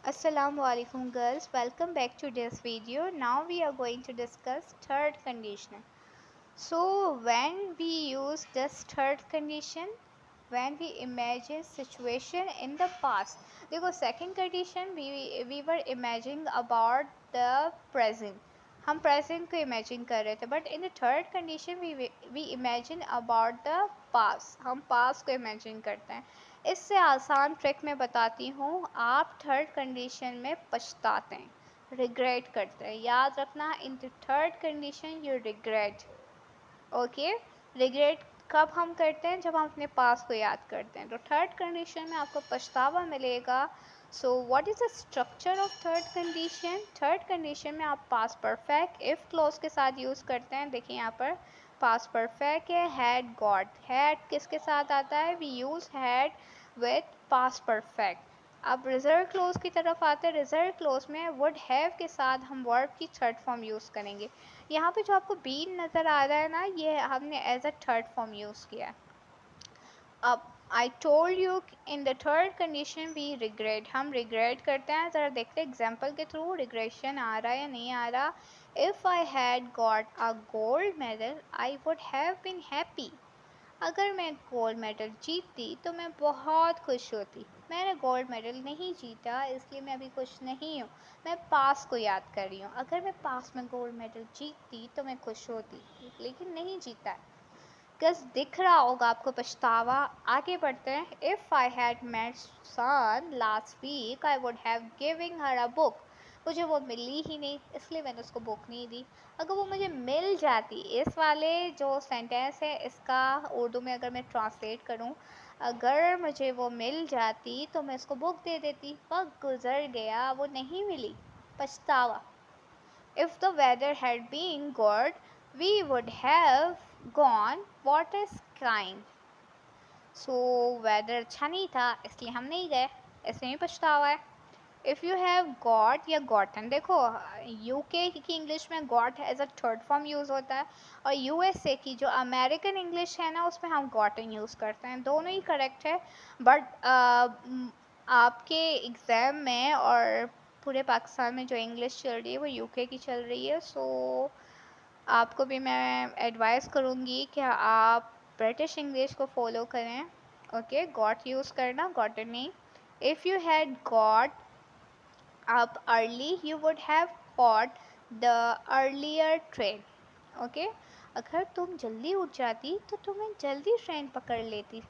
Assalamualaikum girls, welcome back to this video. Now we are going to discuss third condition. So when we use this third condition, when we imagine situation in the past. देखो second condition we were imagining about the present. हम present को imagine कर रहे थे, but in the third condition we imagine about the past. हम past को imagine करते हैं. इससे आसान ट्रिक मैं बताती हूँ. आप थर्ड कंडीशन में पछताते हैं, रिग्रेट करते हैं. याद रखना, इन the third condition you regret. Okay, regret कब हम करते हैं? जब हम अपने पास को याद करते हैं. तो थर्ड कंडीशन में आपको पछतावा मिलेगा. So what is the structure of third condition? Third condition में आप पास परफेक्ट इफ़ क्लोज के साथ यूज़ करते हैं. देखिए यहाँ पर पास परफेक्ट है, हैड गॉट. हैड किसके साथ आता है? We use had with past perfect. अब रिजर्व क्लोज की तरफ आते हैं. रिजर्व क्लोज में वुड हैव के साथ हम वर्ब की थर्ड फॉर्म यूज़ करेंगे. यहाँ पे जो आपको बीन नज़र आ रहा है ना, ये हमने as a third form use किया है. अब I told you in the third condition we regret. हम रिग्रेट करते हैं. ज़रा देखते हैं एग्जाम्पल के थ्रू रिग्रेशन आ रहा है या नहीं आ रहा. If I had got a gold medal I would have been happy. अगर मैं गोल्ड मेडल जीतती तो मैं बहुत खुश होती. मैंने गोल्ड मेडल नहीं जीता, इसलिए मैं अभी खुश नहीं हूँ. मैं पास को याद कर रही हूँ. अगर मैं पास में गोल्ड मेडल जीतती तो मैं खुश होती, लेकिन नहीं जीता है. बस दिख रहा होगा आपको पछतावा. आगे बढ़ते हैं. If I had met son last week I would have giving her a book. मुझे वो मिली ही नहीं, इसलिए मैंने उसको बुक नहीं दी. अगर वो मुझे मिल जाती, इस वाले जो सेंटेंस है इसका उर्दू में अगर मैं ट्रांसलेट करूं, अगर मुझे वो मिल जाती तो मैं उसको बुक दे देती. वक्त गुजर गया, वो नहीं मिली. पछतावा. If the weather had been good, we would have gone water skiing. So weather अच्छा नहीं था, इसलिए हम नहीं गए. इसमें भी पछतावा है. इफ़ यू हैव गॉट या गॉटन, देखो यूके की इंग्लिश में got as a third form use होता है, और यूएसए की जो अमेरिकन इंग्लिश है ना, उसमें हम गॉटन यूज़ करते हैं. दोनों ही करेक्ट है. बट आपके एग्ज़ाम में और पूरे पाकिस्तान में जो इंग्लिश चल रही है वो यूके की चल रही है. सो आपको भी मैं एडवाइस करूँगी कि आप ब्रिटिश इंग्लिश को फॉलो करें. ओके, गॉट यूज़ करना, गॉटन नहीं. If you had got up early you would have caught the earlier train. Okay, अगर तुम जल्दी उठ जाती तो तुम्हें जल्दी ट्रेन पकड़ लेती.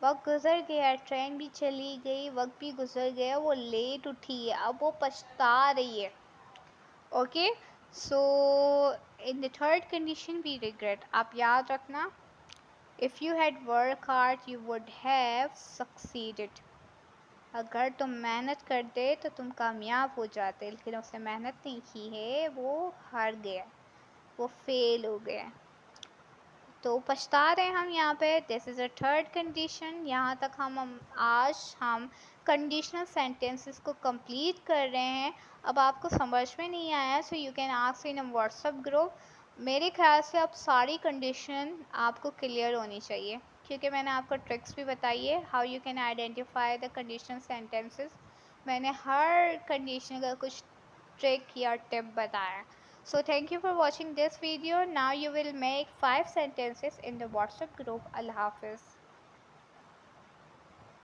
वक्त गुजर गया, ट्रेन भी चली गई, वक्त भी गुजर गया, वो लेट उठी है, अब वो पछता रही है. Okay, so in the third condition we regret. आप याद रखना, if you had work hard you would have succeeded. अगर तुम मेहनत करते तो तुम कामयाब हो जाते, लेकिन उसने मेहनत नहीं की है, वो हार गया, वो फेल हो गया. तो पछता रहे हम यहाँ पे. This is a third condition. यहाँ तक हम कंडीशनल सेंटेंसेस को कंप्लीट कर रहे हैं. अब आपको समझ में नहीं आया, so you can ask in WhatsApp group. मेरे ख्याल से अब सारी कंडीशन आपको क्लियर होनी चाहिए, क्योंकि मैंने आपको ट्रिक्स भी बताई है how you can identify the conditional sentences. मैंने हर कंडीशन का कुछ ट्रिक या टिप बताया. So thank you for watching this video. Now you will make 5 sentences in the WhatsApp group. Allah Hafiz.